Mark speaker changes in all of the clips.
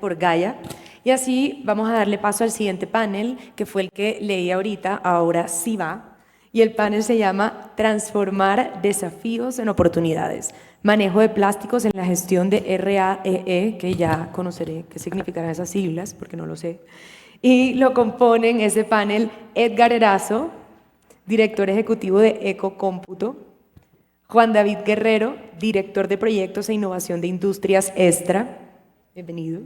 Speaker 1: por Gaia. Y así vamos a darle paso al siguiente panel, que fue el que leí ahorita, ahora sí va. Y el panel se llama Transformar desafíos en oportunidades. Manejo de plásticos en la gestión de RAEE, que ya conoceré qué significarán esas siglas, porque no lo sé. Y lo componen ese panel Edgar Erazo, director ejecutivo de Ecocómputo, Juan David Guerrero, director de proyectos e innovación de Industrias Extra, bienvenido.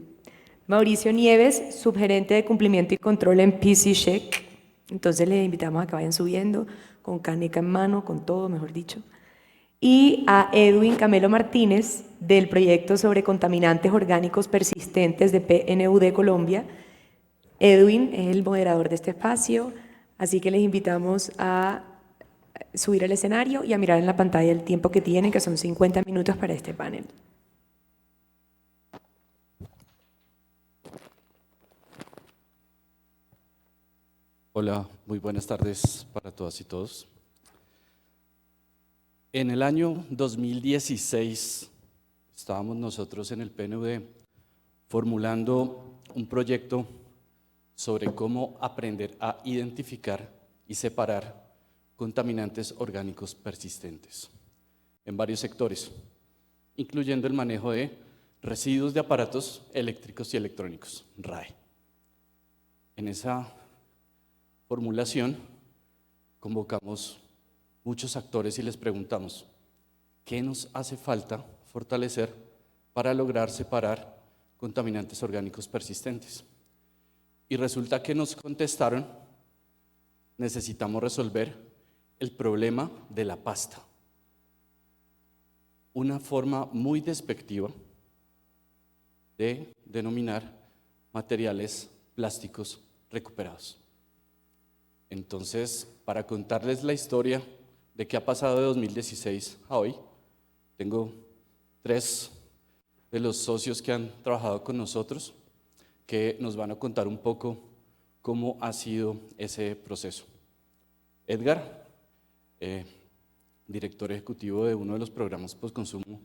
Speaker 1: Mauricio Nieves, subgerente de cumplimiento y control en PC Check. Entonces les invitamos a que vayan subiendo con caneca en mano, con todo, mejor dicho. Y a Edwin Camelo Martínez, del proyecto sobre contaminantes orgánicos persistentes de PNUD Colombia. Edwin es el moderador de este espacio, así que les invitamos a subir al escenario y a mirar en la pantalla el tiempo que tienen, que son 50 minutos para este panel.
Speaker 2: Hola, muy buenas tardes para todas y todos. En el año 2016 estábamos nosotros en el PNUD formulando un proyecto sobre cómo aprender a identificar y separar contaminantes orgánicos persistentes en varios sectores, incluyendo el manejo de residuos de aparatos eléctricos y electrónicos, RAE. En esa formulación convocamos muchos actores y les preguntamos ¿qué nos hace falta fortalecer para lograr separar contaminantes orgánicos persistentes? Y resulta que nos contestaron: necesitamos resolver el problema de la pasta. Una forma muy despectiva de denominar materiales plásticos recuperados. Entonces, para contarles la historia de qué ha pasado de 2016 a hoy, tengo 3 de los socios que han trabajado con nosotros que nos van a contar un poco cómo ha sido ese proceso. Edgar, director ejecutivo de uno de los programas postconsumo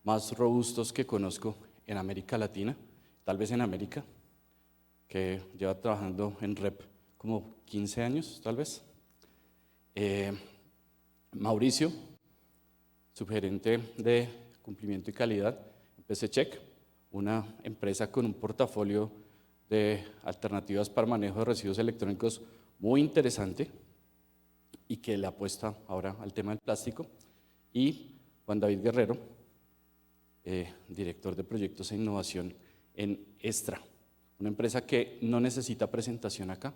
Speaker 2: más robustos que conozco en América Latina, tal vez en América, que lleva trabajando en REP como 15 años, tal vez. Mauricio, subgerente de cumplimiento y calidad en PC Check, una empresa con un portafolio de alternativas para manejo de residuos electrónicos muy interesante y que le apuesta ahora al tema del plástico. Y Juan David Guerrero, director de proyectos e innovación en Extra, una empresa que no necesita presentación acá,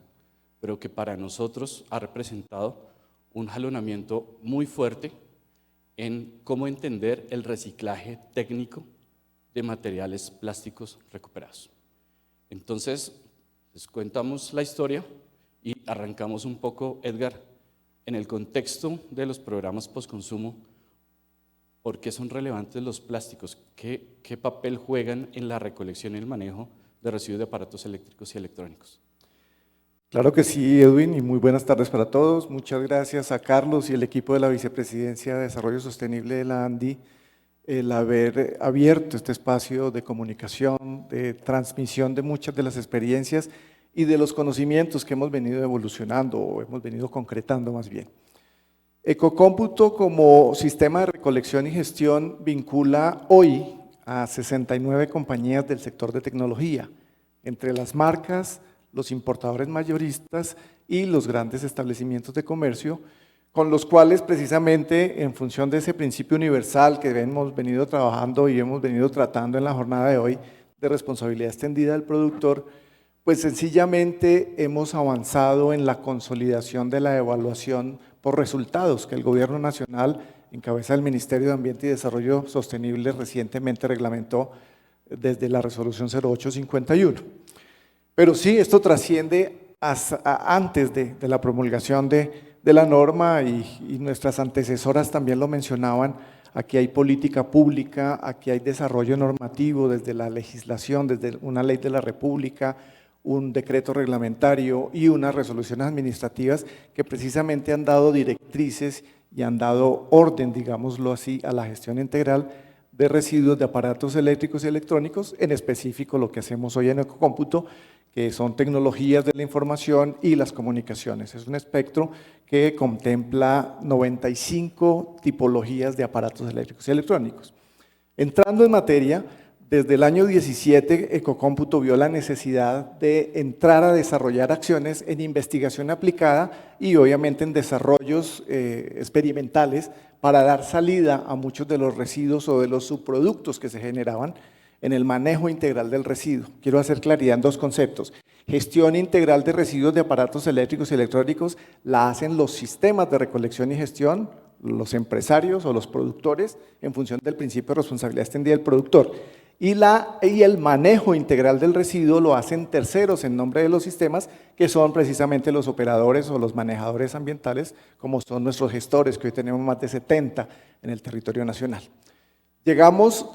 Speaker 2: pero que para nosotros ha representado un jalonamiento muy fuerte en cómo entender el reciclaje técnico de materiales plásticos recuperados. Entonces, les contamos la historia y arrancamos un poco, Edgar, en el contexto de los programas postconsumo. ¿Por qué son relevantes los plásticos? ¿Qué papel juegan en la recolección y el manejo de residuos de aparatos eléctricos y electrónicos?
Speaker 3: Claro que sí, Edwin, y muy buenas tardes para todos. Muchas gracias a Carlos y el equipo de la Vicepresidencia de Desarrollo Sostenible de la ANDI el haber abierto este espacio de comunicación, de transmisión de muchas de las experiencias y de los conocimientos que hemos venido evolucionando o hemos venido concretando más bien. Ecocómputo como sistema de recolección y gestión vincula hoy a 69 compañías del sector de tecnología, entre las marcas, los importadores mayoristas y los grandes establecimientos de comercio, con los cuales precisamente en función de ese principio universal que hemos venido trabajando y hemos venido tratando en la jornada de hoy de responsabilidad extendida del productor, pues sencillamente hemos avanzado en la consolidación de la evaluación por resultados que el Gobierno Nacional, en cabeza del Ministerio de Ambiente y Desarrollo Sostenible, recientemente reglamentó desde la resolución 0851. Pero sí, esto trasciende antes de la promulgación de la norma y nuestras antecesoras también lo mencionaban. Aquí hay política pública, aquí hay desarrollo normativo desde la legislación, desde una ley de la República, un decreto reglamentario y unas resoluciones administrativas que precisamente han dado directrices y han dado orden, digámoslo así, a la gestión integral de residuos de aparatos eléctricos y electrónicos, en específico lo que hacemos hoy en Ecocómputo, que son tecnologías de la información y las comunicaciones. Es un espectro que contempla 95 tipologías de aparatos eléctricos y electrónicos. Entrando en materia, desde el año 17, Ecocómputo vio la necesidad de entrar a desarrollar acciones en investigación aplicada y obviamente en desarrollos experimentales para dar salida a muchos de los residuos o de los subproductos que se generaban en el manejo integral del residuo. Quiero hacer claridad en dos conceptos. Gestión integral de residuos de aparatos eléctricos y electrónicos la hacen los sistemas de recolección y gestión, los empresarios o los productores, en función del principio de responsabilidad extendida del productor. Y el manejo integral del residuo lo hacen terceros en nombre de los sistemas, que son precisamente los operadores o los manejadores ambientales, como son nuestros gestores, que hoy tenemos más de 70 en el territorio nacional. Llegamos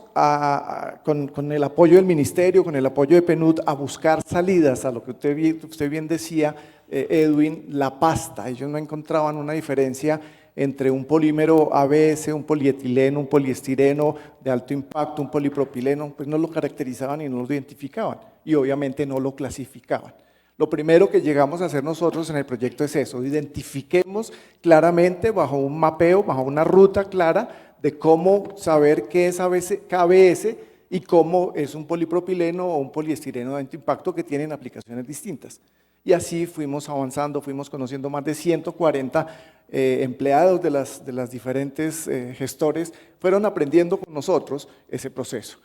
Speaker 3: con el apoyo del Ministerio, con el apoyo de PNUD, a buscar salidas a lo que usted bien decía, Edwin, la pasta. Ellos no encontraban una diferencia entre un polímero ABS, un polietileno, un poliestireno de alto impacto, un polipropileno, pues no lo caracterizaban y no lo identificaban y obviamente no lo clasificaban. Lo primero que llegamos a hacer nosotros en el proyecto es eso, identifiquemos claramente bajo un mapeo, bajo una ruta clara de cómo saber qué es ABS y cómo es un polipropileno o un poliestireno de alto impacto que tienen aplicaciones distintas. Y así fuimos avanzando, fuimos conociendo más de 140 empleados de las diferentes gestores, fueron aprendiendo con nosotros ese proceso.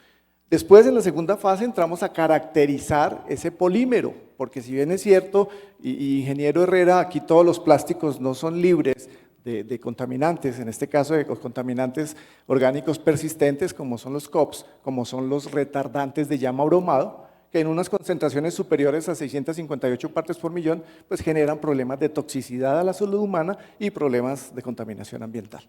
Speaker 3: Después, en la segunda fase, entramos a caracterizar ese polímero, porque si bien es cierto, y ingeniero Herrera, aquí todos los plásticos no son libres de contaminantes, en este caso de contaminantes orgánicos persistentes, como son los COPS, como son los retardantes de llama bromado, que en unas concentraciones superiores a 658 partes por millón, pues generan problemas de toxicidad a la salud humana y problemas de contaminación ambiental.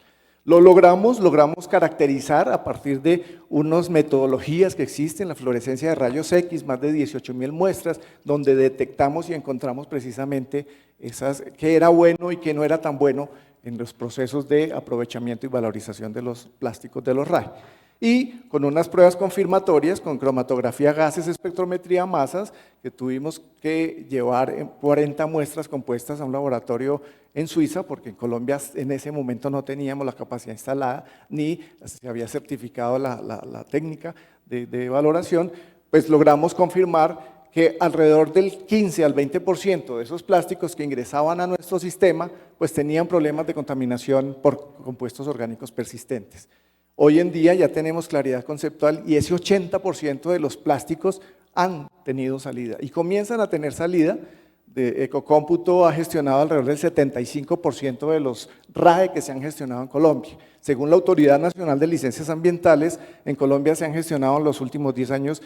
Speaker 3: Lo logramos caracterizar a partir de unas metodologías que existen, la fluorescencia de rayos X, más de 18.000 muestras, donde detectamos y encontramos precisamente qué era bueno y qué no era tan bueno en los procesos de aprovechamiento y valorización de los plásticos de los RAE. Y con unas pruebas confirmatorias, con cromatografía gases, espectrometría masas, que tuvimos que llevar 40 muestras compuestas a un laboratorio en Suiza, porque en Colombia en ese momento no teníamos la capacidad instalada, ni se había certificado la técnica de valoración, pues logramos confirmar que alrededor del 15 al 20% de esos plásticos que ingresaban a nuestro sistema, pues tenían problemas de contaminación por compuestos orgánicos persistentes. Hoy en día ya tenemos claridad conceptual y ese 80% de los plásticos han tenido salida y comienzan a tener salida. Ecocómputo ha gestionado alrededor del 75% de los RAE que se han gestionado en Colombia. Según la Autoridad Nacional de Licencias Ambientales, en Colombia se han gestionado en los últimos 10 años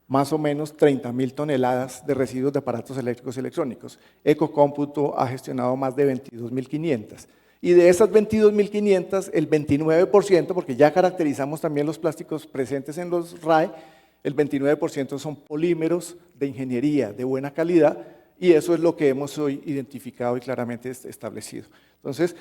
Speaker 3: más o menos 30.000 toneladas de residuos de aparatos eléctricos y electrónicos. Ecocómputo ha gestionado más de 22.500. Y de esas 22.500, el 29%, porque ya caracterizamos también los plásticos presentes en los RAE, el 29% son polímeros de ingeniería de buena calidad y eso es lo que hemos hoy identificado y claramente establecido. Entonces,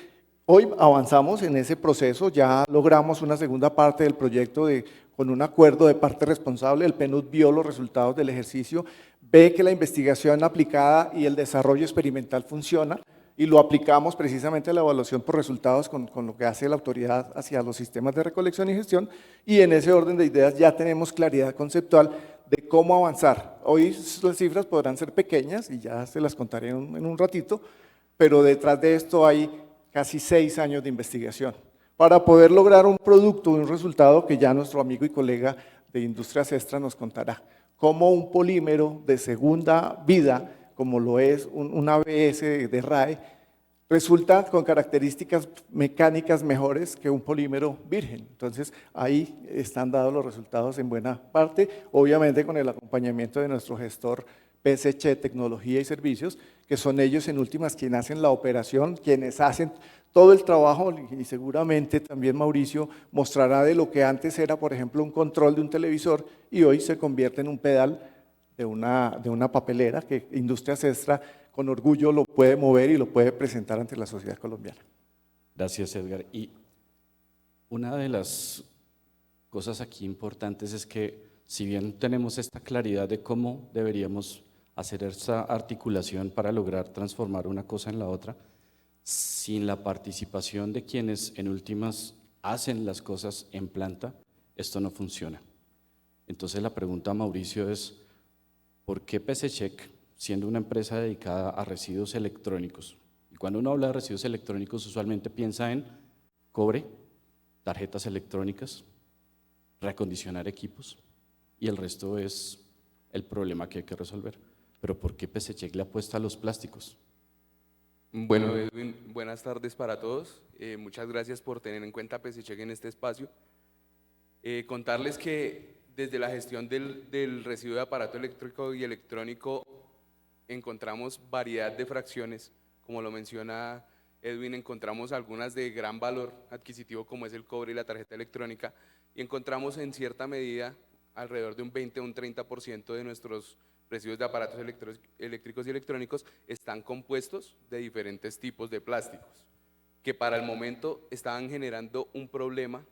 Speaker 3: hoy avanzamos en ese proceso, ya logramos una segunda parte del proyecto con un acuerdo de parte responsable, el PNUD vio los resultados del ejercicio, ve que la investigación aplicada y el desarrollo experimental funciona, y lo aplicamos precisamente a la evaluación por resultados con lo que hace la autoridad hacia los sistemas de recolección y gestión y en ese orden de ideas ya tenemos claridad conceptual de cómo avanzar. Hoy las cifras podrán ser pequeñas y ya se las contaré en un ratito, pero detrás de esto hay casi 6 años de investigación para poder lograr un producto, un resultado que ya nuestro amigo y colega de Industrias Extra nos contará. Cómo un polímero de segunda vida, como lo es un ABS de RAE, resulta con características mecánicas mejores que un polímero virgen. Entonces, ahí están dados los resultados en buena parte, obviamente con el acompañamiento de nuestro gestor PSC, Tecnología y Servicios, que son ellos en últimas quienes hacen la operación, quienes hacen todo el trabajo y seguramente también Mauricio mostrará de lo que antes era, por ejemplo, un control de un televisor y hoy se convierte en un pedal de una papelera que Industrias Extra con orgullo lo puede mover y lo puede presentar ante la sociedad colombiana.
Speaker 2: Gracias, Edgar. Y una de las cosas aquí importantes es que si bien tenemos esta claridad de cómo deberíamos hacer esta articulación para lograr transformar una cosa en la otra, sin la participación de quienes en últimas hacen las cosas en planta, esto no funciona. Entonces la pregunta a Mauricio es, ¿por qué PCcheck, siendo una empresa dedicada a residuos electrónicos, y cuando uno habla de residuos electrónicos usualmente piensa en cobre, tarjetas electrónicas, reacondicionar equipos, y el resto es el problema que hay que resolver? Pero ¿por qué PCcheck le apuesta a los plásticos?
Speaker 4: Bueno, Edwin, buenas tardes para todos. Muchas gracias por tener en cuenta PCcheck en este espacio. Contarles que desde la gestión del residuo de aparato eléctrico y electrónico encontramos variedad de fracciones, como lo menciona Edwin, encontramos algunas de gran valor adquisitivo como es el cobre y la tarjeta electrónica, y encontramos en cierta medida alrededor de un 20 o un 30% de nuestros residuos de aparatos eléctricos y electrónicos están compuestos de diferentes tipos de plásticos, que para el momento estaban generando un problema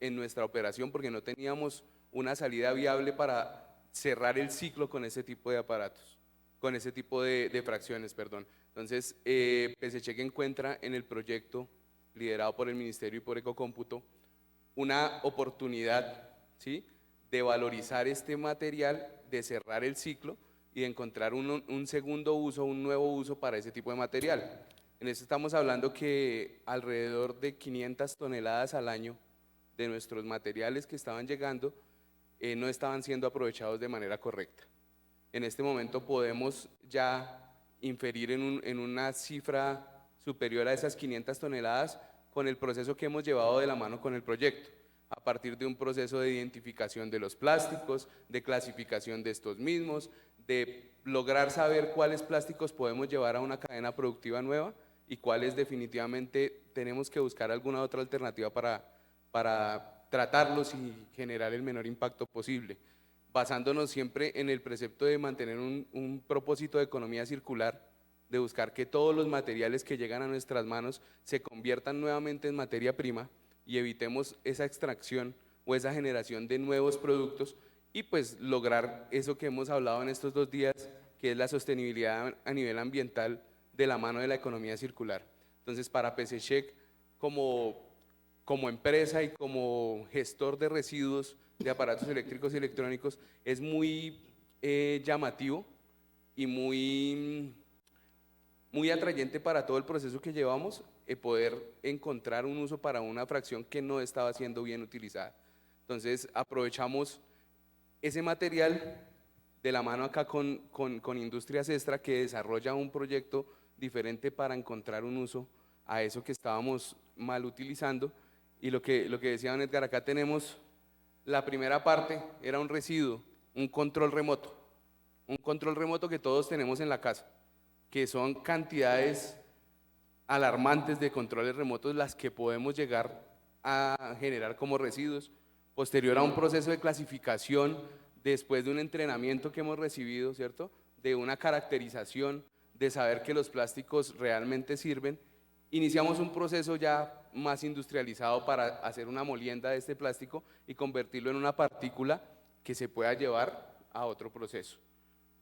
Speaker 4: en nuestra operación porque no teníamos una salida viable para cerrar el ciclo con ese tipo de aparatos, con ese tipo de fracciones, perdón. Entonces, PCcheck encuentra en el proyecto liderado por el Ministerio y por Ecocómputo una oportunidad, ¿sí?, de valorizar este material, de cerrar el ciclo y de encontrar un segundo uso, un nuevo uso para ese tipo de material. En esto estamos hablando que alrededor de 500 toneladas al año de nuestros materiales que estaban llegando no estaban siendo aprovechados de manera correcta. En este momento podemos ya inferir en una cifra superior a esas 500 toneladas con el proceso que hemos llevado de la mano con el proyecto, a partir de un proceso de identificación de los plásticos, de clasificación de estos mismos, de lograr saber cuáles plásticos podemos llevar a una cadena productiva nueva y cuáles definitivamente tenemos que buscar alguna otra alternativa para tratarlos y generar el menor impacto posible, basándonos siempre en el precepto de mantener un propósito de economía circular, de buscar que todos los materiales que llegan a nuestras manos se conviertan nuevamente en materia prima y evitemos esa extracción o esa generación de nuevos productos y pues lograr eso que hemos hablado en estos 2 días, que es la sostenibilidad a nivel ambiental de la mano de la economía circular. Entonces, para PCcheck, como empresa y como gestor de residuos de aparatos eléctricos y electrónicos, es muy llamativo y muy atrayente para todo el proceso que llevamos poder encontrar un uso para una fracción que no estaba siendo bien utilizada. Entonces aprovechamos ese material de la mano acá con Industrias Extra, que desarrolla un proyecto diferente para encontrar un uso a eso que estábamos mal utilizando. Y lo que decía don Edgar, acá tenemos la primera parte, era un residuo, un control remoto que todos tenemos en la casa, que son cantidades alarmantes de controles remotos las que podemos llegar a generar como residuos, posterior a un proceso de clasificación, después de un entrenamiento que hemos recibido, ¿cierto?, de una caracterización, de saber que los plásticos realmente sirven. Iniciamos un proceso ya más industrializado para hacer una molienda de este plástico y convertirlo en una partícula que se pueda llevar a otro proceso.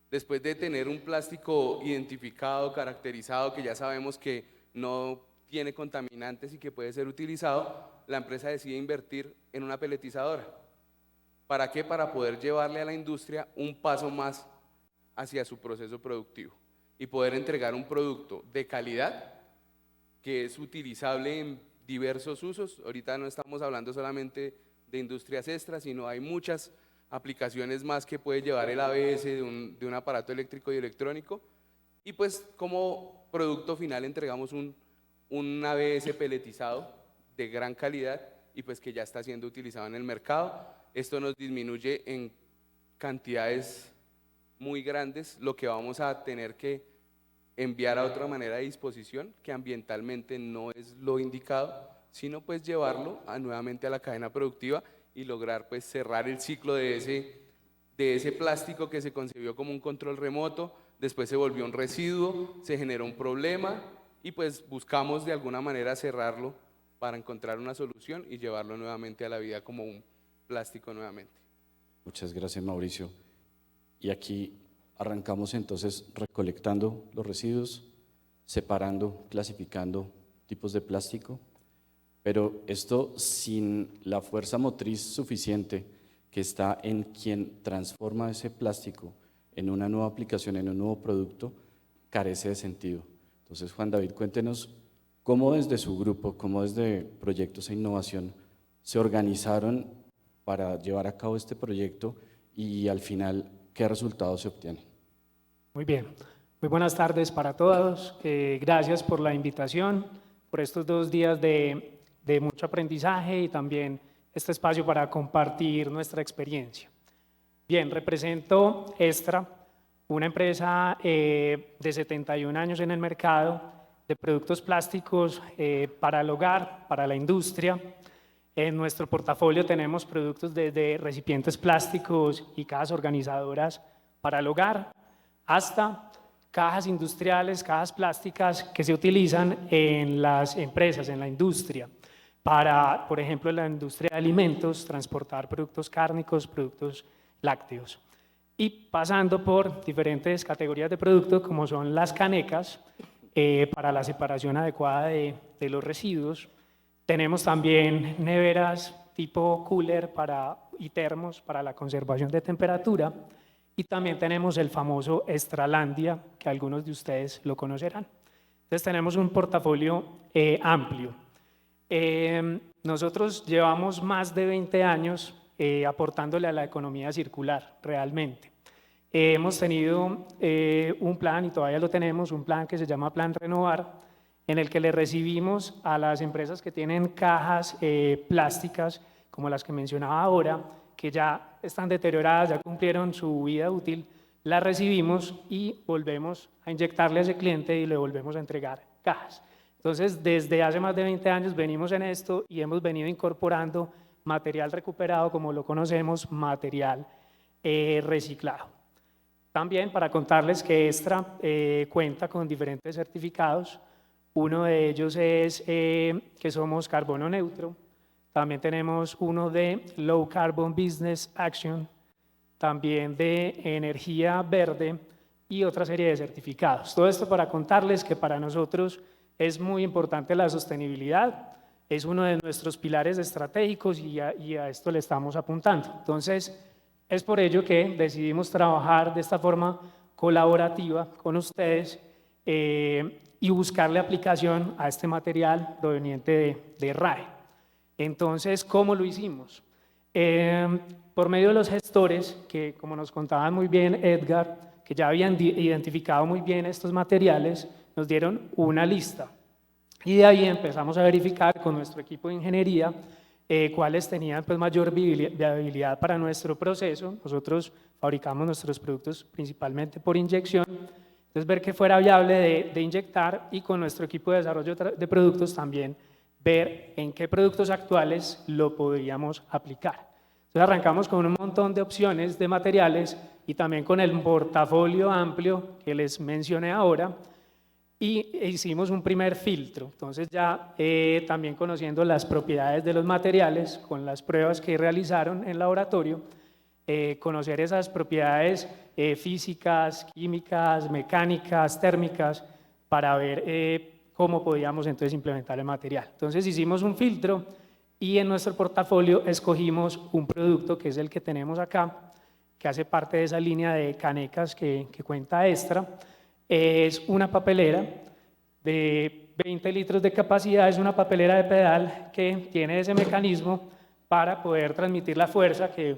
Speaker 4: Después de tener un plástico identificado, caracterizado, que ya sabemos que no tiene contaminantes y que puede ser utilizado, la empresa decide invertir en una peletizadora. ¿Para qué? Para poder llevarle a la industria un paso más hacia su proceso productivo y poder entregar un producto de calidad que es utilizable en diversos usos. Ahorita no estamos hablando solamente de Industrias Extras, sino hay muchas aplicaciones más que puede llevar el ABS de un aparato eléctrico y electrónico, y pues como producto final entregamos un ABS peletizado de gran calidad y pues que ya está siendo utilizado en el mercado. Esto nos disminuye en cantidades muy grandes lo que vamos a tener que enviar a otra manera de disposición, que ambientalmente no es lo indicado, sino pues llevarlo nuevamente a la cadena productiva y lograr pues cerrar el ciclo de ese plástico que se concibió como un control remoto, después se volvió un residuo, se generó un problema y pues buscamos de alguna manera cerrarlo para encontrar una solución y llevarlo nuevamente a la vida como plástico nuevamente.
Speaker 2: Muchas gracias, Mauricio. Y aquí arrancamos entonces recolectando los residuos, separando, clasificando tipos de plástico, pero esto sin la fuerza motriz suficiente que está en quien transforma ese plástico en una nueva aplicación, en un nuevo producto, carece de sentido. Entonces, Juan David, cuéntenos cómo desde su grupo, cómo desde Proyectos e Innovación se organizaron para llevar a cabo este proyecto y al final, ¿qué resultados se obtienen?
Speaker 5: Muy bien, muy buenas tardes para todos. Gracias por la invitación, por estos 2 días de mucho aprendizaje y también este espacio para compartir nuestra experiencia. Bien, represento Extra, una empresa de 71 años en el mercado de productos plásticos para el hogar, para la industria. En nuestro portafolio tenemos productos desde recipientes plásticos y cajas organizadoras para el hogar, hasta cajas industriales, cajas plásticas que se utilizan en las empresas, en la industria, para, por ejemplo, en la industria de alimentos, transportar productos cárnicos, productos lácteos. Y pasando por diferentes categorías de productos, como son las canecas, para la separación adecuada de los residuos. Tenemos también neveras tipo cooler y termos para la conservación de temperatura. Y también tenemos el famoso Extralandia, que algunos de ustedes lo conocerán. Entonces tenemos un portafolio amplio. Nosotros llevamos más de 20 años aportándole a la economía circular, realmente. Hemos tenido un plan, y todavía lo tenemos, un plan que se llama Plan Renovar, en el que le recibimos a las empresas que tienen cajas plásticas, como las que mencionaba ahora, que ya están deterioradas, ya cumplieron su vida útil, las recibimos y volvemos a inyectarle a ese cliente y le volvemos a entregar cajas. Entonces, desde hace más de 20 años venimos en esto y hemos venido incorporando material recuperado, como lo conocemos, material reciclado. También para contarles que Extra cuenta con diferentes certificados. Uno de ellos es que somos carbono neutro. También tenemos uno de Low Carbon Business Action, también de energía verde y otra serie de certificados. Todo esto para contarles que para nosotros es muy importante la sostenibilidad, es uno de nuestros pilares estratégicos y a esto le estamos apuntando. Entonces, es por ello que decidimos trabajar de esta forma colaborativa con ustedes y buscarle aplicación a este material proveniente de RAE. Entonces, ¿cómo lo hicimos? Por medio de los gestores, que como nos contaba muy bien Edgar, que ya habían identificado muy bien estos materiales, nos dieron una lista. Y de ahí empezamos a verificar con nuestro equipo de ingeniería cuáles tenían pues, mayor viabilidad para nuestro proceso. Nosotros fabricamos nuestros productos principalmente por inyección. Entonces, ver que fuera viable de inyectar y con nuestro equipo de desarrollo de productos también ver en qué productos actuales lo podríamos aplicar. Entonces arrancamos con un montón de opciones de materiales y también con el portafolio amplio que les mencioné ahora y hicimos un primer filtro. Entonces ya también conociendo las propiedades de los materiales con las pruebas que realizaron en laboratorio, conocer esas propiedades físicas, químicas, mecánicas, térmicas para ver cómo podíamos entonces implementar el material. Entonces hicimos un filtro y en nuestro portafolio escogimos un producto que es el que tenemos acá, que hace parte de esa línea de canecas que cuenta Extra. Es una papelera de 20 litros de capacidad, es una papelera de pedal que tiene ese mecanismo para poder transmitir la fuerza que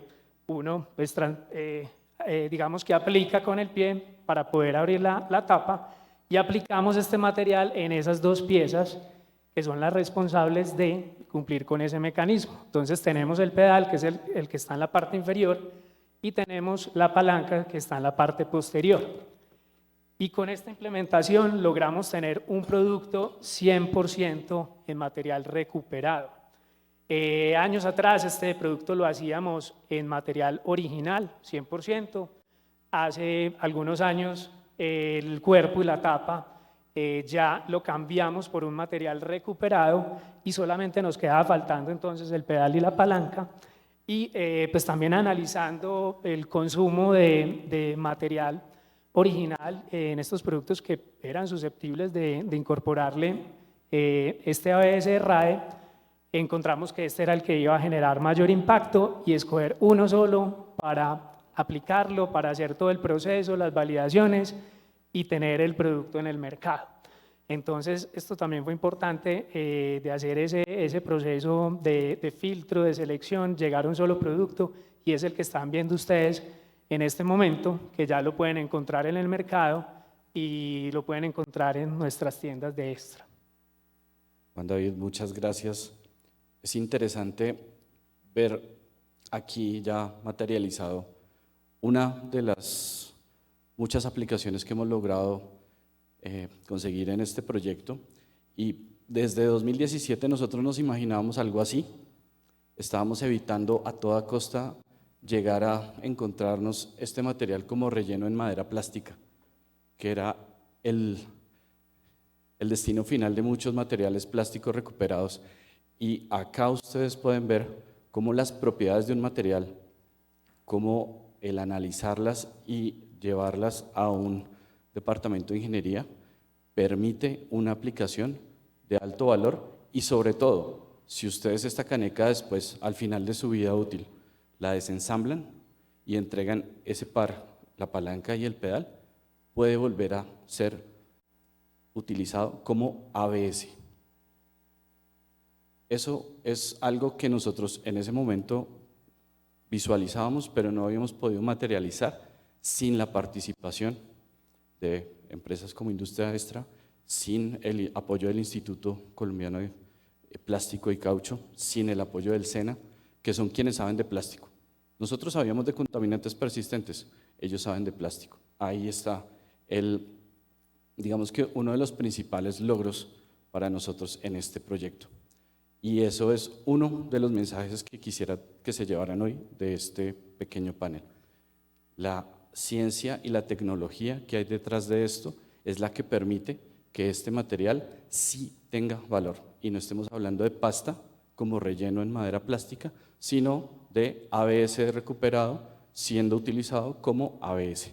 Speaker 5: uno, pues, digamos que aplica con el pie para poder abrir la tapa. Y aplicamos este material en esas 2 piezas que son las responsables de cumplir con ese mecanismo. Entonces tenemos el pedal, que es el que está en la parte inferior, y tenemos la palanca que está en la parte posterior. Y con esta implementación logramos tener un producto 100% en material recuperado. Años atrás este producto lo hacíamos en material original, 100%. Hace algunos años el cuerpo y la tapa ya lo cambiamos por un material recuperado y solamente nos quedaba faltando entonces el pedal y la palanca. y pues también analizando el consumo de material original en estos productos que eran susceptibles de incorporarle este ABS RAE, encontramos que este era el que iba a generar mayor impacto y escoger uno solo para aplicarlo, para hacer todo el proceso, las validaciones y tener el producto en el mercado. Entonces, esto también fue importante de hacer ese proceso de filtro, de selección, llegar a un solo producto, y es el que están viendo ustedes en este momento, que ya lo pueden encontrar en el mercado y lo pueden encontrar en nuestras tiendas de Extra.
Speaker 2: Juan David, muchas gracias. Es interesante ver aquí ya materializado una de las muchas aplicaciones que hemos logrado conseguir en este proyecto, y desde 2017 nosotros nos imaginábamos algo así. Estábamos evitando a toda costa llegar a encontrarnos este material como relleno en madera plástica, que era el destino final de muchos materiales plásticos recuperados. Y acá ustedes pueden ver cómo las propiedades de un material, cómo el analizarlas y llevarlas a un departamento de ingeniería permite una aplicación de alto valor. Y sobre todo, si ustedes esta caneca después, al final de su vida útil, la desensamblan y entregan ese par, la palanca y el pedal, puede volver a ser utilizado como ABS. Eso es algo que nosotros en ese momento visualizábamos, pero no habíamos podido materializar sin la participación de empresas como Industria Extra, sin el apoyo del Instituto Colombiano de Plástico y Caucho, sin el apoyo del SENA, que son quienes saben de plástico. Nosotros sabíamos de contaminantes persistentes, ellos saben de plástico. Ahí está digamos que uno de los principales logros para nosotros en este proyecto. Y eso es uno de los mensajes que quisiera que se llevaran hoy de este pequeño panel. La ciencia y la tecnología que hay detrás de esto es la que permite que este material sí tenga valor, y no estemos hablando de pasta como relleno en madera plástica, sino de ABS recuperado siendo utilizado como ABS.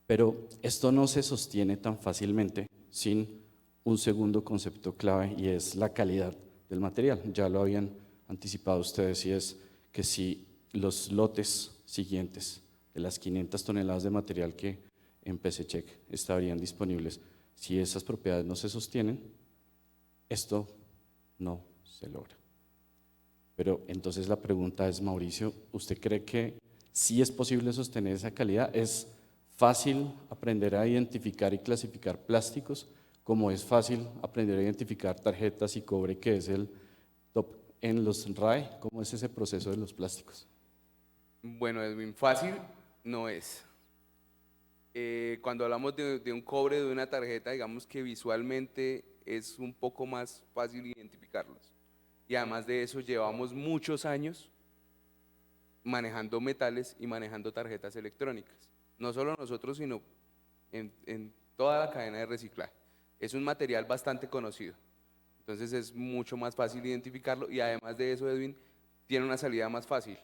Speaker 2: Pero esto no se sostiene tan fácilmente sin un segundo concepto clave, y es la calidad del material. Ya lo habían anticipado ustedes, y es que si los lotes siguientes de las 500 toneladas de material que en PCCheck estarían disponibles, si esas propiedades no se sostienen, esto no se logra. Pero entonces la pregunta es, Mauricio, ¿usted cree que sí es posible sostener esa calidad? ¿Es fácil aprender a identificar y clasificar plásticos, como es fácil aprender a identificar tarjetas y cobre, que es el top en los RAE? ¿Cómo es ese proceso de los plásticos?
Speaker 4: Bueno, Edwin, fácil no es. Cuando hablamos de un cobre, de una tarjeta, digamos que visualmente es un poco más fácil identificarlos. Y además de eso, llevamos muchos años manejando metales y manejando tarjetas electrónicas. No solo nosotros, sino en toda la cadena de reciclaje. Es un material bastante conocido, entonces es mucho más fácil identificarlo, y además de eso, Edwin, tiene una salida más fácil,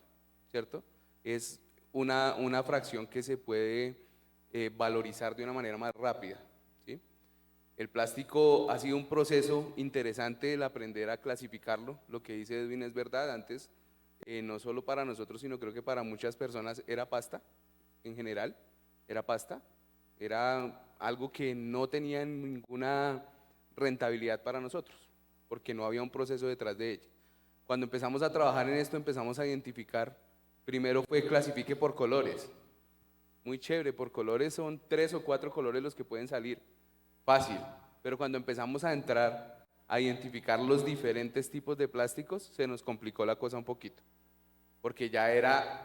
Speaker 4: ¿cierto? Es una fracción que se puede valorizar de una manera más rápida, ¿sí? El plástico ha sido un proceso interesante el aprender a clasificarlo. Lo que dice Edwin es verdad. Antes, no solo para nosotros, sino creo que para muchas personas era pasta, en general, era pasta, era algo que no tenía ninguna rentabilidad para nosotros, porque no había un proceso detrás de ella. Cuando empezamos a trabajar en esto, empezamos a identificar, primero fue clasifique por colores, muy chévere, por colores son 3 o 4 colores los que pueden salir, fácil, pero cuando empezamos a entrar a identificar los diferentes tipos de plásticos, se nos complicó la cosa un poquito, porque ya era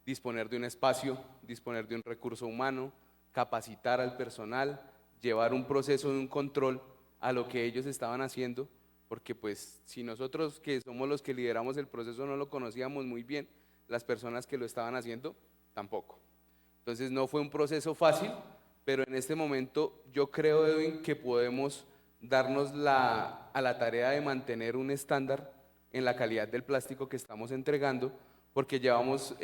Speaker 4: disponer de un espacio, disponer de un recurso humano, capacitar al personal, llevar un proceso de un control a lo que ellos estaban haciendo, porque pues si nosotros, que somos los que lideramos el proceso, no lo conocíamos muy bien, las personas que lo estaban haciendo tampoco. Entonces no fue un proceso fácil, pero en este momento yo creo, Edwin, que podemos darnos a la tarea de mantener un estándar en la calidad del plástico que estamos entregando, porque llevamos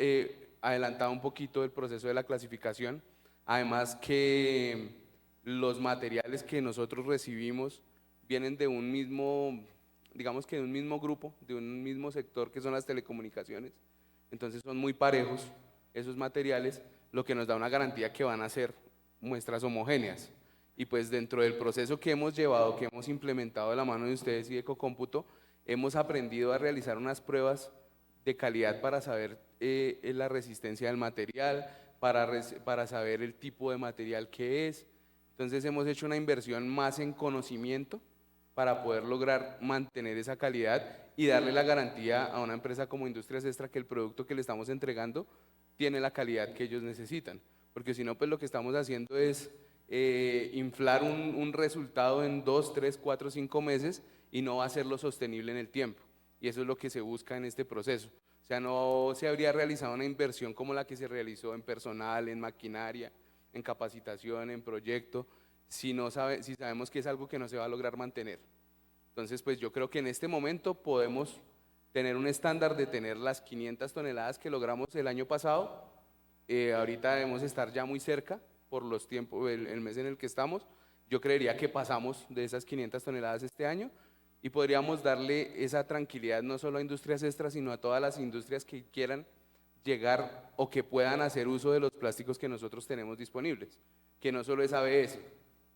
Speaker 4: adelantado un poquito el proceso de la clasificación, además que los materiales que nosotros recibimos vienen de un mismo, digamos que de un mismo grupo, de un mismo sector que son las telecomunicaciones, entonces son muy parejos esos materiales, lo que nos da una garantía que van a ser muestras homogéneas. Y pues dentro del proceso que hemos llevado, que hemos implementado de la mano de ustedes y de Ecocómputo, hemos aprendido a realizar unas pruebas de calidad para saber la resistencia del material, para saber el tipo de material que es. Entonces hemos hecho una inversión más en conocimiento para poder lograr mantener esa calidad y darle la garantía a una empresa como Industrias Extra que el producto que le estamos entregando tiene la calidad que ellos necesitan. Porque si no, pues lo que estamos haciendo es inflar un resultado en 2, 3, 4, 5 meses y no hacerlo sostenible en el tiempo. Y eso es lo que se busca en este proceso. O sea, no se habría realizado una inversión como la que se realizó en personal, en maquinaria, en capacitación, en proyecto, si sabemos que es algo que no se va a lograr mantener. Entonces, pues yo creo que en este momento podemos tener un estándar de tener las 500 toneladas que logramos el año pasado. Ahorita debemos estar ya muy cerca por los tiempos, el mes en el que estamos. Yo creería que pasamos de esas 500 toneladas este año y podríamos darle esa tranquilidad no solo a Industrias Extra, sino a todas las industrias que quieran llegar o que puedan hacer uso de los plásticos que nosotros tenemos disponibles, que no solo es ABS,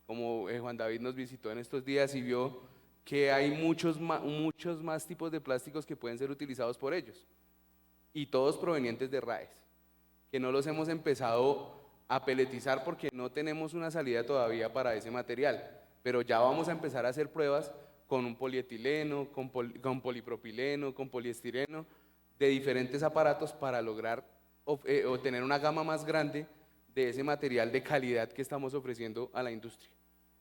Speaker 4: como Juan David nos visitó en estos días y vio que hay muchos más tipos de plásticos que pueden ser utilizados por ellos, y todos provenientes de RAES, que no los hemos empezado a peletizar porque no tenemos una salida todavía para ese material, pero ya vamos a empezar a hacer pruebas con un polietileno, con polipropileno, con poliestireno, de diferentes aparatos para lograr obtener una gama más grande de ese material de calidad que estamos ofreciendo a la industria.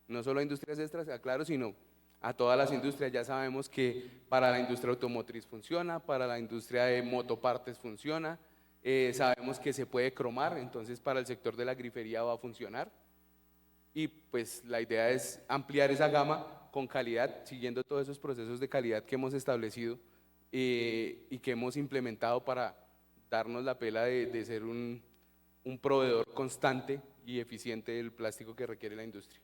Speaker 4: No solo a Industrias Extras, claro, sino a todas las industrias. Ya sabemos que para la industria automotriz funciona, para la industria de motopartes funciona, sabemos que se puede cromar, entonces para el sector de la grifería va a funcionar. Y pues la idea es ampliar esa gama con calidad, siguiendo todos esos procesos de calidad que hemos establecido y que hemos implementado para darnos la pela de ser un proveedor constante y eficiente del plástico que requiere la industria.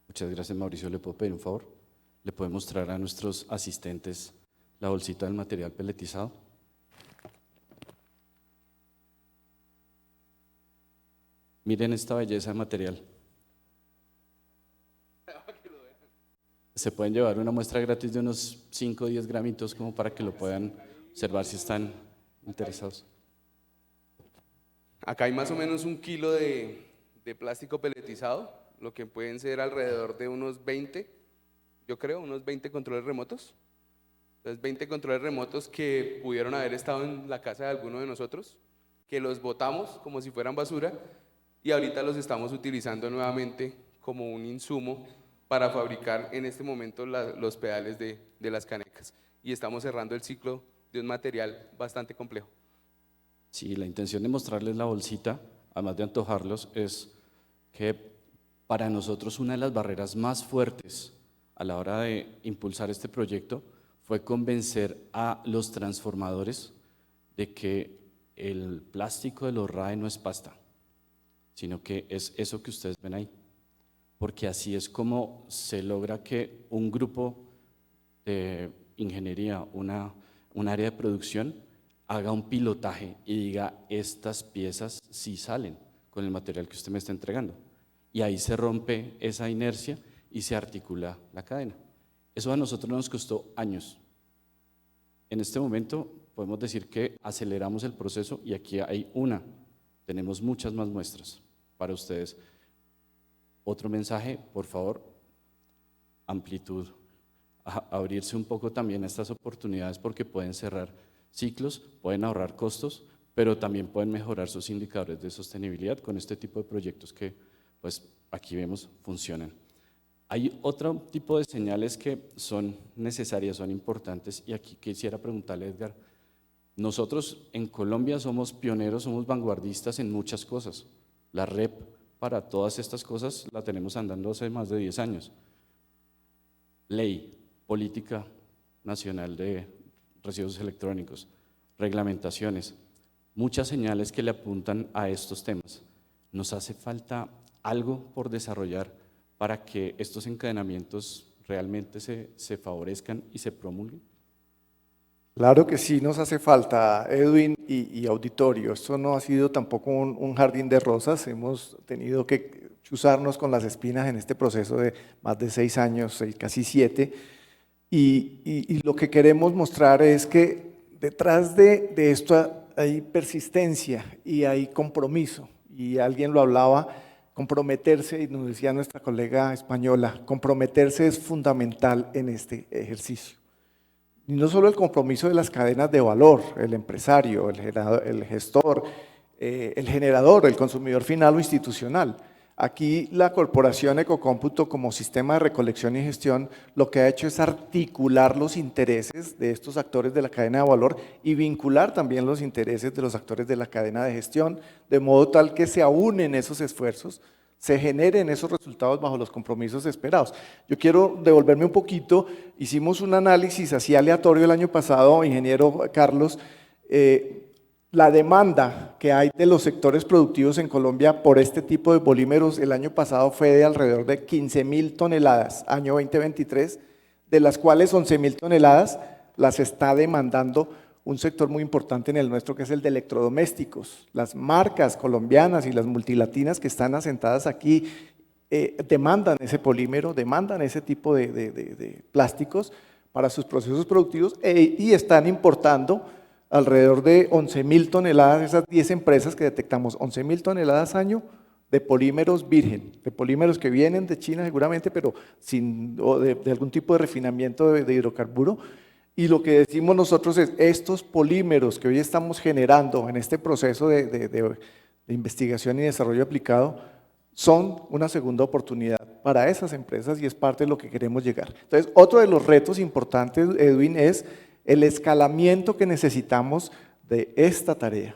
Speaker 2: Muchas gracias, Mauricio. ¿Le puedo pedir un favor? ¿Le puede mostrar a nuestros asistentes la bolsita del material peletizado? Miren esta belleza de material. Se pueden llevar una muestra gratis de unos 5 o 10 gramitos como para que lo puedan observar si están interesados.
Speaker 4: Acá hay más o menos 1 kilo de plástico peletizado, lo que pueden ser alrededor de unos 20, yo creo, unos 20 controles remotos. Entonces 20 controles remotos que pudieron haber estado en la casa de alguno de nosotros, que los botamos como si fueran basura y ahorita los estamos utilizando nuevamente como un insumo para fabricar en este momento los pedales de las canecas. Y estamos cerrando el ciclo de un material bastante complejo.
Speaker 2: Sí, la intención de mostrarles la bolsita, además de antojarlos, es que para nosotros una de las barreras más fuertes a la hora de impulsar este proyecto fue convencer a los transformadores de que el plástico de los RAE no es pasta, sino que es eso que ustedes ven ahí. Porque así es como se logra que un grupo de ingeniería, un área de producción, haga un pilotaje y diga, estas piezas sí salen con el material que usted me está entregando. Y ahí se rompe esa inercia y se articula la cadena. Eso a nosotros nos costó años. En este momento podemos decir que aceleramos el proceso y aquí hay tenemos muchas más muestras para ustedes. Otro mensaje, por favor, amplitud, abrirse un poco también a estas oportunidades porque pueden cerrar ciclos, pueden ahorrar costos, pero también pueden mejorar sus indicadores de sostenibilidad con este tipo de proyectos que pues aquí vemos funcionan. Hay otro tipo de señales que son necesarias, son importantes y aquí quisiera preguntarle, Edgar, nosotros en Colombia somos pioneros, somos vanguardistas en muchas cosas. La REP para todas estas cosas la tenemos andando hace más de 10 años. Ley, política nacional de residuos electrónicos, reglamentaciones, muchas señales que le apuntan a estos temas. ¿Nos hace falta algo por desarrollar para que estos encadenamientos realmente se favorezcan y se promulguen?
Speaker 3: Claro que sí nos hace falta, Edwin y auditorio. Esto no ha sido tampoco un jardín de rosas. Hemos tenido que chuzarnos con las espinas en este proceso de más de 6 años, casi 7. Y lo que queremos mostrar es que detrás de esto hay persistencia y hay compromiso. Y alguien lo hablaba, comprometerse, y nos decía nuestra colega española, comprometerse es fundamental en este ejercicio. Y no solo el compromiso de las cadenas de valor, el empresario, el gestor, el generador, el consumidor final o institucional. Aquí la corporación Ecocómputo como sistema de recolección y gestión lo que ha hecho es articular los intereses de estos actores de la cadena de valor y vincular también los intereses de los actores de la cadena de gestión, de modo tal que se aúnen esos esfuerzos, se generen esos resultados bajo los compromisos esperados. Yo quiero devolverme un poquito, hicimos un análisis así aleatorio el año pasado, ingeniero Carlos, la demanda que hay de los sectores productivos en Colombia por este tipo de polímeros el año pasado fue de alrededor de 15.000 toneladas, año 2023, de las cuales 11.000 toneladas las está demandando un sector muy importante en el nuestro, que es el de electrodomésticos. Las marcas colombianas y las multilatinas que están asentadas aquí demandan ese polímero, demandan ese tipo de plásticos para sus procesos productivos y están importando alrededor de 11.000 toneladas, esas 10 empresas que detectamos, 11.000 toneladas año de polímeros virgen, de polímeros que vienen de China seguramente, pero de algún tipo de refinamiento de hidrocarburo. Y lo que decimos nosotros es, estos polímeros que hoy estamos generando en este proceso de investigación y desarrollo aplicado son una segunda oportunidad para esas empresas y es parte de lo que queremos llegar. Entonces, otro de los retos importantes, Edwin, es el escalamiento que necesitamos de esta tarea.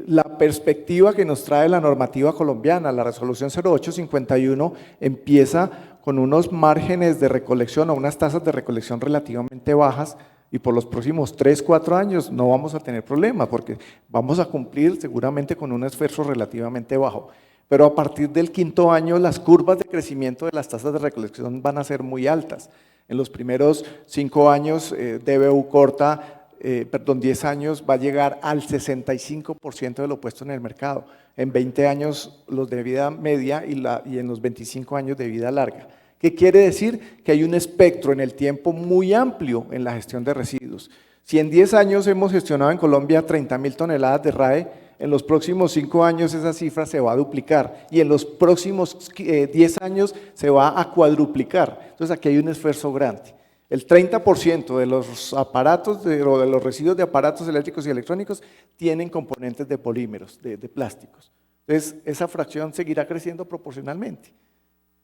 Speaker 3: La perspectiva que nos trae la normativa colombiana, la resolución 0851, empieza con unos márgenes de recolección o unas tasas de recolección relativamente bajas y por los próximos 3, 4 años no vamos a tener problemas porque vamos a cumplir seguramente con un esfuerzo relativamente bajo. Pero a partir del 5.º año las curvas de crecimiento de las tasas de recolección van a ser muy altas. En los primeros 5 años, DBU corta, 10 años va a llegar al 65% de lo puesto en el mercado. En 20 años los de vida media y en los 25 años de vida larga. ¿Qué quiere decir? Que hay un espectro en el tiempo muy amplio en la gestión de residuos. Si en 10 años hemos gestionado en Colombia 30.000 toneladas de RAE, en los próximos 5 años esa cifra se va a duplicar y en los próximos 10 años se va a cuadruplicar. Entonces aquí hay un esfuerzo grande. El 30% de los aparatos, de los residuos de aparatos eléctricos y electrónicos tienen componentes de polímeros, de plásticos. Entonces esa fracción seguirá creciendo proporcionalmente.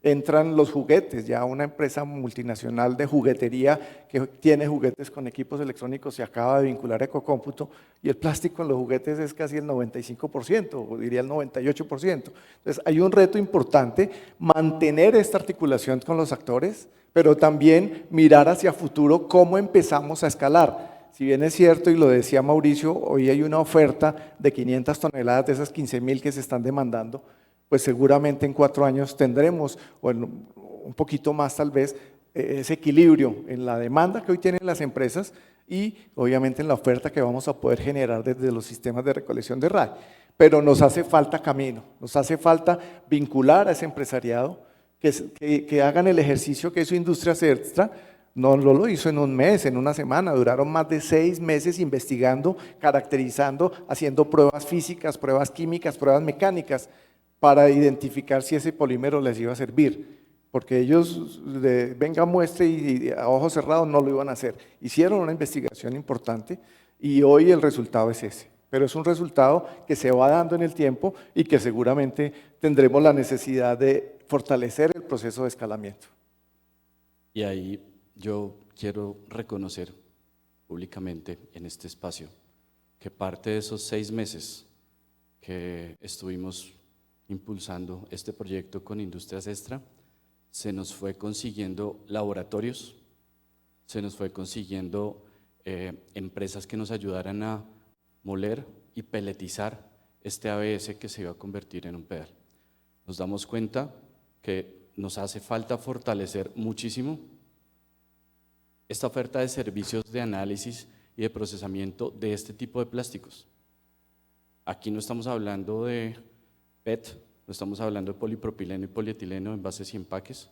Speaker 3: Entran los juguetes, ya una empresa multinacional de juguetería que tiene juguetes con equipos electrónicos se acaba de vincular a Ecocómputo y el plástico en los juguetes es casi el 95%, o diría el 98%. Entonces hay un reto importante, mantener esta articulación con los actores, pero también mirar hacia futuro cómo empezamos a escalar. Si bien es cierto, y lo decía Mauricio, hoy hay una oferta de 500 toneladas de esas 15.000 que se están demandando, pues seguramente en 4 años tendremos, o un poquito más tal vez, ese equilibrio en la demanda que hoy tienen las empresas y obviamente en la oferta que vamos a poder generar desde los sistemas de recolección de RAE. Pero nos hace falta camino, nos hace falta vincular a ese empresariado, que hagan el ejercicio que hizo Industrias Extra. No lo hizo en un mes, en una semana, duraron más de 6 meses investigando, caracterizando, haciendo pruebas físicas, pruebas químicas, pruebas mecánicas, para identificar si ese polímero les iba a servir, porque ellos, venga muestre y a ojos cerrados no lo iban a hacer. Hicieron una investigación importante y hoy el resultado es ese, pero es un resultado que se va dando en el tiempo y que seguramente tendremos la necesidad de fortalecer el proceso de escalamiento.
Speaker 2: Y ahí yo quiero reconocer públicamente en este espacio que parte de esos 6 meses que estuvimos impulsando este proyecto con Industrias Extra, se nos fue consiguiendo laboratorios, se nos fue consiguiendo empresas que nos ayudaran a moler y peletizar este ABS que se iba a convertir en un pedal. Nos damos cuenta que nos hace falta fortalecer muchísimo esta oferta de servicios de análisis y de procesamiento de este tipo de plásticos. Aquí no estamos hablando de PET, no estamos hablando de polipropileno y polietileno, envases y empaques,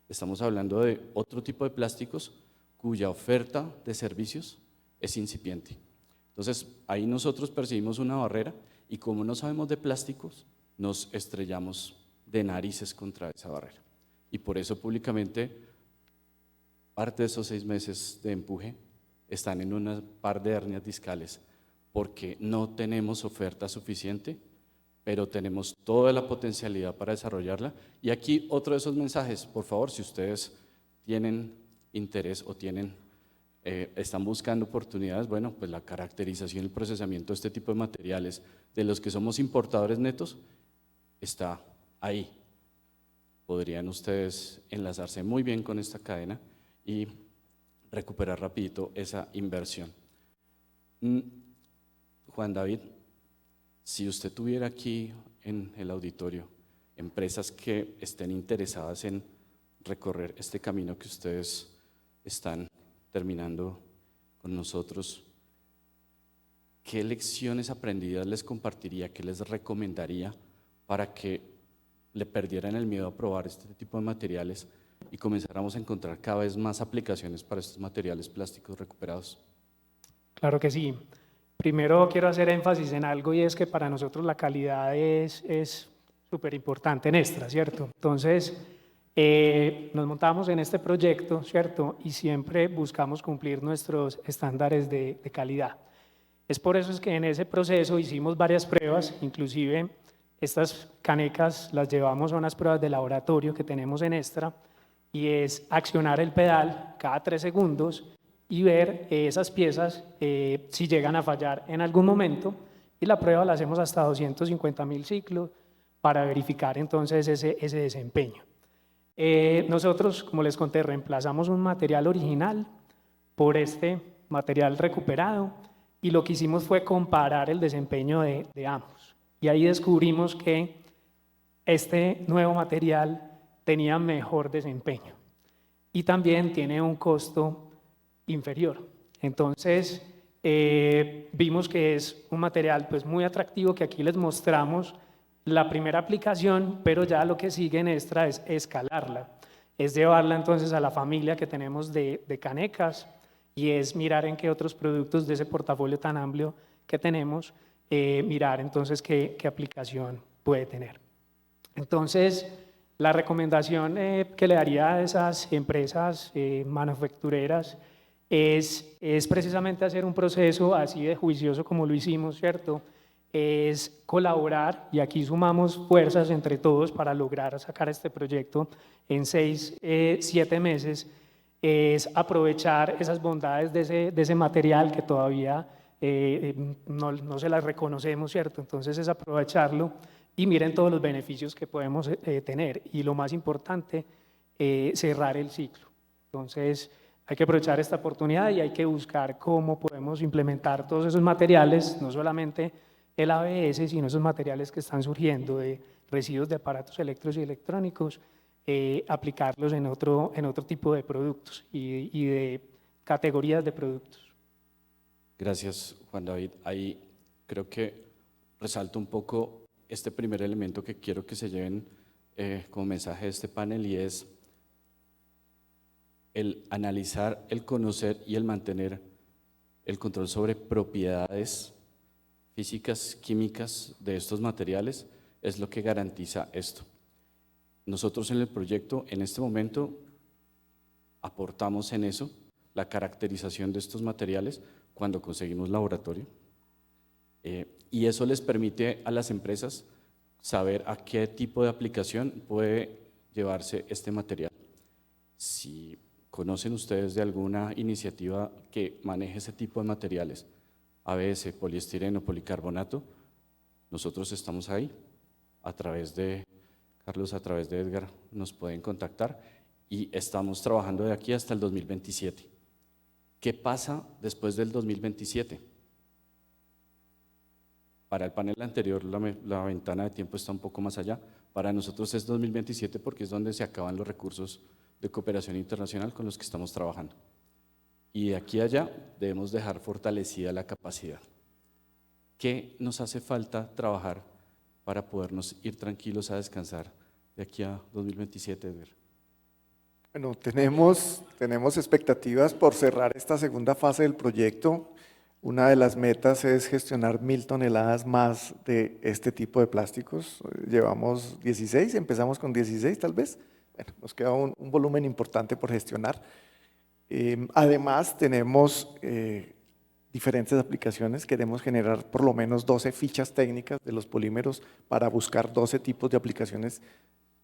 Speaker 2: estamos hablando de otro tipo de plásticos cuya oferta de servicios es incipiente. Entonces, ahí nosotros percibimos una barrera y como no sabemos de plásticos, nos estrellamos de narices contra esa barrera. Y por eso públicamente, parte de esos 6 meses de empuje están en un par de hernias discales, porque no tenemos oferta suficiente, pero tenemos toda la potencialidad para desarrollarla. Y aquí otro de esos mensajes, por favor, si ustedes tienen interés o están buscando oportunidades, bueno, pues la caracterización y el procesamiento de este tipo de materiales, de los que somos importadores netos, está ahí. Podrían ustedes enlazarse muy bien con esta cadena y recuperar rapidito esa inversión. Juan David, si usted tuviera aquí en el auditorio empresas que estén interesadas en recorrer este camino que ustedes están terminando con nosotros, ¿qué lecciones aprendidas les compartiría, qué les recomendaría para que le perdieran el miedo a probar este tipo de materiales y comenzáramos a encontrar cada vez más aplicaciones para estos materiales plásticos recuperados?
Speaker 5: Claro que sí. Primero quiero hacer énfasis en algo y es que para nosotros la calidad es súper importante en Extra, ¿cierto? Entonces, nos montamos en este proyecto, ¿cierto? Y siempre buscamos cumplir nuestros estándares de calidad. Es por eso es que en ese proceso hicimos varias pruebas, inclusive estas canecas las llevamos a unas pruebas de laboratorio que tenemos en Extra, y es accionar el pedal cada 3 segundos y ver esas piezas si llegan a fallar en algún momento, y la prueba la hacemos hasta 250.000 ciclos para verificar entonces ese desempeño. Nosotros, como les conté, reemplazamos un material original por este material recuperado y lo que hicimos fue comparar el desempeño de ambos, y ahí descubrimos que este nuevo material tenía mejor desempeño y también tiene un costo inferior. Entonces vimos que es un material pues muy atractivo, que aquí les mostramos la primera aplicación, pero ya lo que sigue en Extra es escalarla, es llevarla entonces a la familia que tenemos de canecas, y es mirar en qué otros productos de ese portafolio tan amplio que tenemos, mirar entonces qué aplicación puede tener. Entonces, la recomendación que le daría a esas empresas manufactureras es precisamente hacer un proceso así de juicioso como lo hicimos, ¿cierto? Es colaborar, y aquí sumamos fuerzas entre todos para lograr sacar este proyecto en 6, 7 meses, es aprovechar esas bondades de ese material que todavía no se las reconocemos, ¿cierto? Entonces es aprovecharlo y miren todos los beneficios que podemos tener, y lo más importante, cerrar el ciclo. Entonces hay que aprovechar esta oportunidad y hay que buscar cómo podemos implementar todos esos materiales, no solamente el ABS, sino esos materiales que están surgiendo de residuos de aparatos eléctricos y electrónicos, aplicarlos en otro tipo de productos y de categorías de productos.
Speaker 2: Gracias, Juan David. Ahí creo que resalto un poco este primer elemento que quiero que se lleven como mensaje de este panel, y es el analizar, el conocer y el mantener el control sobre propiedades físicas, químicas de estos materiales, es lo que garantiza esto. Nosotros en el proyecto, en este momento, aportamos en eso, la caracterización de estos materiales cuando conseguimos laboratorio, y eso les permite a las empresas saber a qué tipo de aplicación puede llevarse este material. Si conocen ustedes de alguna iniciativa que maneje ese tipo de materiales, ABS, poliestireno, policarbonato, nosotros estamos ahí. A través de Carlos, a través de Edgar, nos pueden contactar, y estamos trabajando de aquí hasta el 2027. ¿Qué pasa después del 2027? Para el panel anterior la ventana de tiempo está un poco más allá. Para nosotros es 2027 porque es donde se acaban los recursos de cooperación internacional con los que estamos trabajando. Y de aquí a allá debemos dejar fortalecida la capacidad. ¿Qué nos hace falta trabajar para podernos ir tranquilos a descansar de aquí a 2027, Edgar?
Speaker 3: Bueno, tenemos expectativas por cerrar esta segunda fase del proyecto. Una de las metas es gestionar 1000 toneladas más de este tipo de plásticos. Llevamos 16, empezamos con 16 tal vez. Bueno, nos queda un volumen importante por gestionar. Además, tenemos diferentes aplicaciones. Queremos generar por lo menos 12 fichas técnicas de los polímeros para buscar 12 tipos de aplicaciones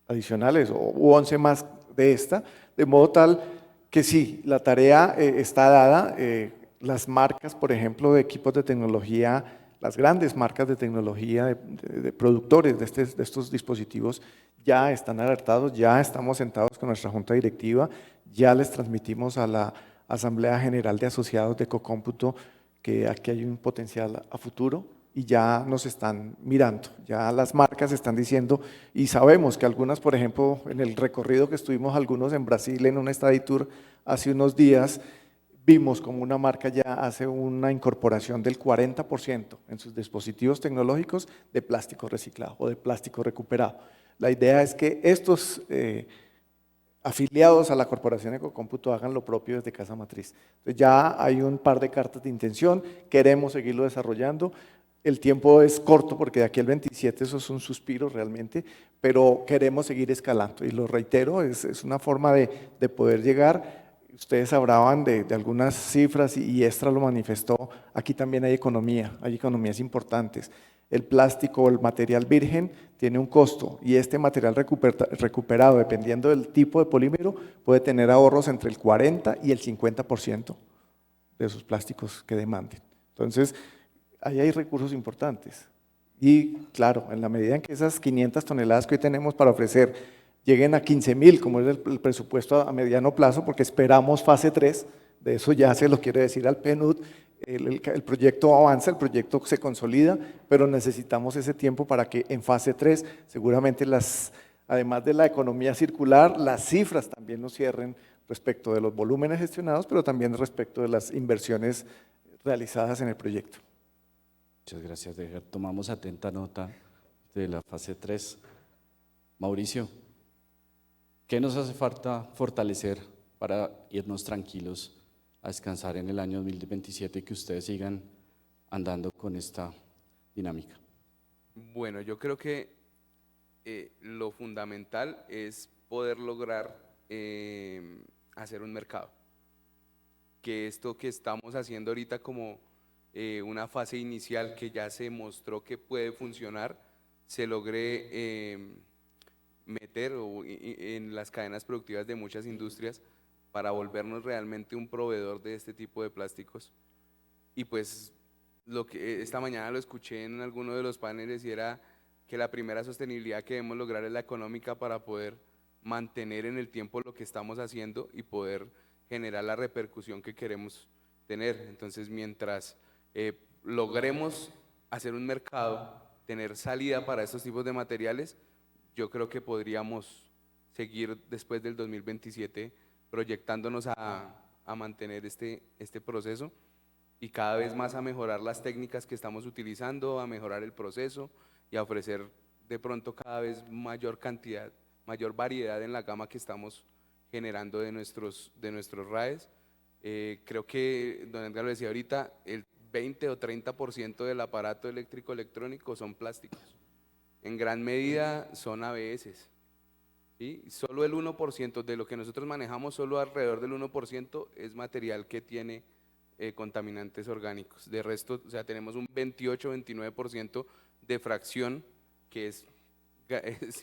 Speaker 3: adicionales u 11 más de esta, de modo tal que sí, la tarea está dada. Las marcas, por ejemplo, de equipos de tecnología, las grandes marcas de tecnología, de productores de estos dispositivos, ya están alertados, ya estamos sentados con nuestra junta directiva, ya les transmitimos a la Asamblea General de Asociados de Ecocómputo que aquí hay un potencial a futuro y ya nos están mirando, ya las marcas están diciendo, y sabemos que algunas, por ejemplo, en el recorrido que estuvimos algunos en Brasil en un study tour hace unos días, vimos como una marca ya hace una incorporación del 40% en sus dispositivos tecnológicos de plástico reciclado o de plástico recuperado. La idea es que estos afiliados a la Corporación Ecocómputo hagan lo propio desde Casa Matriz. Entonces ya hay un par de cartas de intención, queremos seguirlo desarrollando. El tiempo es corto porque de aquí al 27 eso es un suspiro realmente, pero queremos seguir escalando y lo reitero, es una forma de poder llegar. Ustedes hablaban de algunas cifras y Extra lo manifestó, aquí también hay economías importantes. El plástico o el material virgen tiene un costo y este material recuperado, dependiendo del tipo de polímero, puede tener ahorros entre el 40 y el 50% de esos plásticos que demanden. Entonces, ahí hay recursos importantes. Y claro, en la medida en que esas 500 toneladas que hoy tenemos para ofrecer lleguen a 15.000, como es el presupuesto a mediano plazo, porque esperamos fase 3, de eso ya se lo quiere decir al PNUD, el proyecto avanza, el proyecto se consolida, pero necesitamos ese tiempo para que en fase 3 seguramente además de la economía circular, las cifras también nos cierren respecto de los volúmenes gestionados, pero también respecto de las inversiones realizadas en el proyecto.
Speaker 2: Muchas gracias, Edgar. Tomamos atenta nota de la fase 3. Mauricio, ¿qué nos hace falta fortalecer para irnos tranquilos a descansar en el año 2027 y que ustedes sigan andando con esta dinámica?
Speaker 4: Bueno, yo creo que lo fundamental es poder lograr hacer un mercado. Que esto que estamos haciendo ahorita como una fase inicial que ya se mostró que puede funcionar, se logre meter en las cadenas productivas de muchas industrias para volvernos realmente un proveedor de este tipo de plásticos. Y pues lo que esta mañana lo escuché en alguno de los paneles y era que la primera sostenibilidad que debemos lograr es la económica para poder mantener en el tiempo lo que estamos haciendo y poder generar la repercusión que queremos tener. Entonces, mientras logremos hacer un mercado, tener salida para estos tipos de materiales, yo creo que podríamos seguir después del 2027 proyectándonos a mantener este proceso y cada vez más a mejorar las técnicas que estamos utilizando, a mejorar el proceso y a ofrecer de pronto cada vez mayor cantidad, mayor variedad en la gama que estamos generando de nuestros RAEs. Creo que, don Edgar lo decía ahorita, el 20 o 30% del aparato eléctrico electrónico son plásticos. En gran medida son ABS. ¿Sí? Solo el 1% de lo que nosotros manejamos, solo alrededor del 1% es material que tiene contaminantes orgánicos. De resto, o sea, tenemos un 28-29% de fracción, que es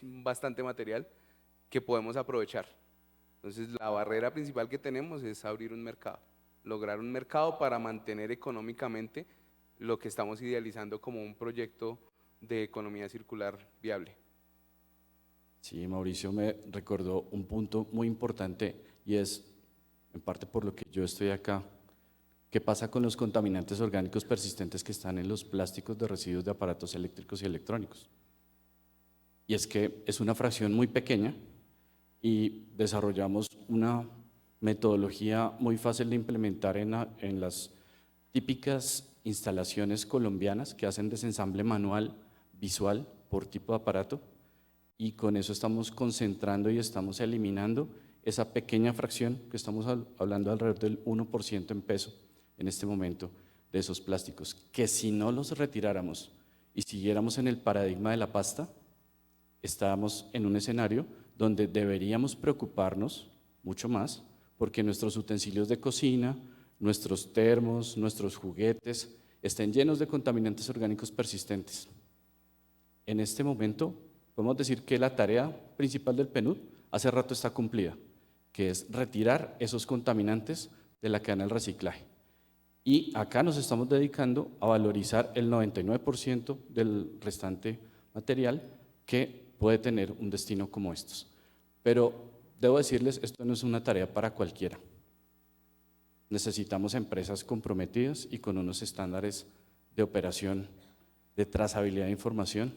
Speaker 4: bastante material, que podemos aprovechar. Entonces, la barrera principal que tenemos es abrir un mercado, lograr un mercado para mantener económicamente lo que estamos idealizando como un proyecto de economía circular viable.
Speaker 2: Sí, Mauricio me recordó un punto muy importante y es, en parte por lo que yo estoy acá, ¿Qué pasa con los contaminantes orgánicos persistentes que están en los plásticos de residuos de aparatos eléctricos y electrónicos? Y es que es una fracción muy pequeña y desarrollamos una metodología muy fácil de implementar en las típicas instalaciones colombianas que hacen desensamble manual visual por tipo de aparato, y con eso estamos concentrando y estamos eliminando esa pequeña fracción que estamos hablando alrededor del 1% en peso en este momento de esos plásticos, que si no los retiráramos y siguiéramos en el paradigma de la pasta, estábamos en un escenario donde deberíamos preocuparnos mucho más porque nuestros utensilios de cocina, nuestros termos, nuestros juguetes estén llenos de contaminantes orgánicos persistentes. En este momento podemos decir que la tarea principal del PNUD hace rato está cumplida, que es retirar esos contaminantes de la cadena del reciclaje. Y acá nos estamos dedicando a valorizar el 99% del restante material que puede tener un destino como estos. Pero debo decirles, esto no es una tarea para cualquiera. Necesitamos empresas comprometidas y con unos estándares de operación, de trazabilidad de información,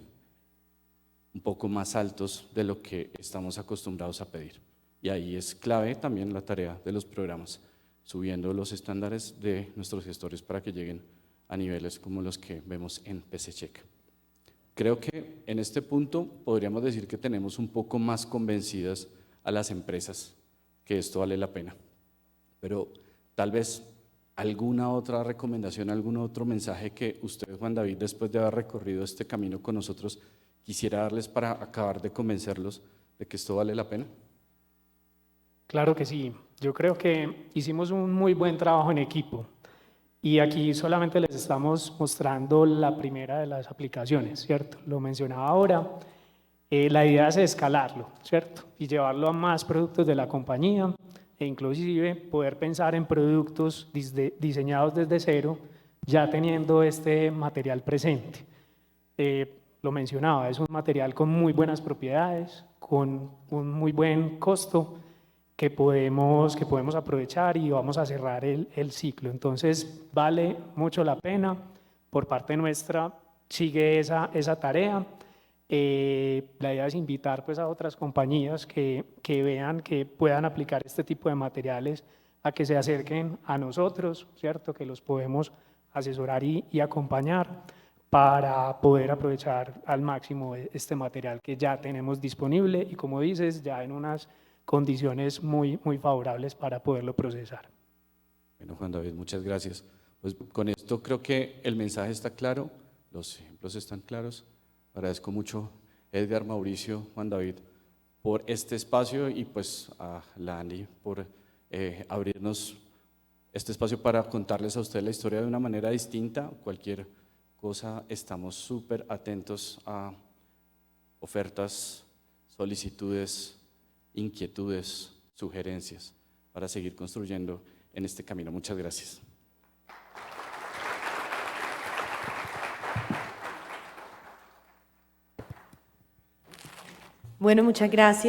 Speaker 2: un poco más altos de lo que estamos acostumbrados a pedir. Y ahí es clave también la tarea de los programas, subiendo los estándares de nuestros gestores para que lleguen a niveles como los que vemos en PCCheck. Creo que en este punto podríamos decir que tenemos un poco más convencidas a las empresas que esto vale la pena. Pero tal vez alguna otra recomendación, algún otro mensaje que usted, Juan David, después de haber recorrido este camino con nosotros, quisiera darles para acabar de convencerlos de que esto vale la pena.
Speaker 5: Claro que sí. Yo creo que hicimos un muy buen trabajo en equipo. Y aquí solamente les estamos mostrando la primera de las aplicaciones, ¿cierto? Lo mencionaba ahora. La idea es escalarlo, ¿cierto? Y llevarlo a más productos de la compañía e inclusive poder pensar en productos diseñados desde cero, ya teniendo este material presente. Lo mencionaba, es un material con muy buenas propiedades, con un muy buen costo, que podemos aprovechar y vamos a cerrar el ciclo. Entonces, vale mucho la pena. Por parte nuestra, sigue esa tarea. La idea es invitar pues, a otras compañías que vean que puedan aplicar este tipo de materiales a que se acerquen a nosotros, ¿cierto? Que los podemos asesorar y acompañar para poder aprovechar al máximo este material que ya tenemos disponible y, como dices, ya en unas condiciones muy, muy favorables para poderlo procesar.
Speaker 2: Bueno, Juan David, muchas gracias. Pues con esto creo que el mensaje está claro, los ejemplos están claros. Agradezco mucho, Edgar, Mauricio, Juan David, por este espacio y pues a la Andy por abrirnos este espacio para contarles a ustedes la historia de una manera distinta. Cualquier cosa, estamos súper atentos a ofertas, solicitudes, inquietudes, sugerencias para seguir construyendo en este camino. Muchas gracias.
Speaker 1: Bueno, muchas gracias.